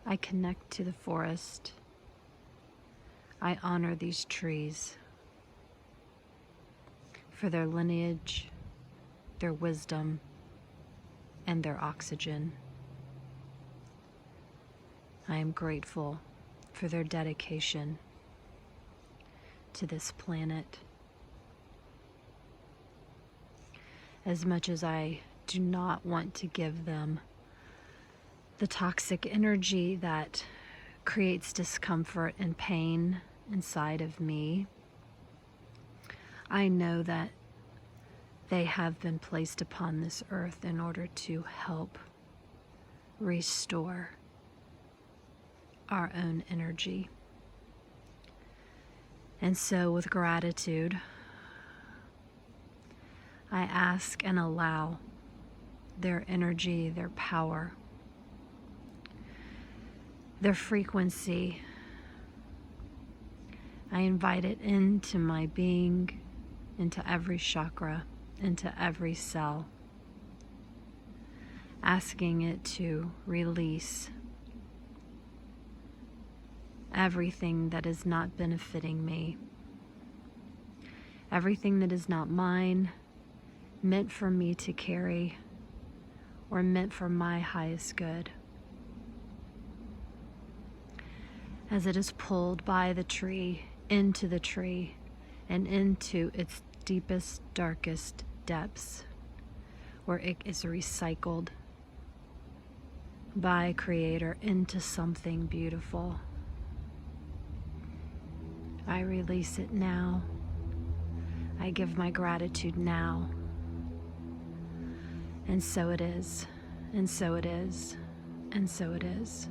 I connect to the forest. I honor these trees for their lineage, their wisdom, and their oxygen. I am grateful for their dedication to this planet. As much as I do not want to give them the toxic energy that creates discomfort and pain inside of me, I know that they have been placed upon this earth in order to help restore our own energy. And so with gratitude, I ask and allow their energy, their power, their frequency. I invite it into my being, into every chakra, into every cell, asking it to release everything that is not benefiting me, everything that is not mine, meant for me to carry, or meant for my highest good. As it is pulled by the tree, into the tree, and into its deepest, darkest depths, where it is recycled by Creator into something beautiful. I release it now. I give my gratitude now. And so it is, and so it is, and so it is.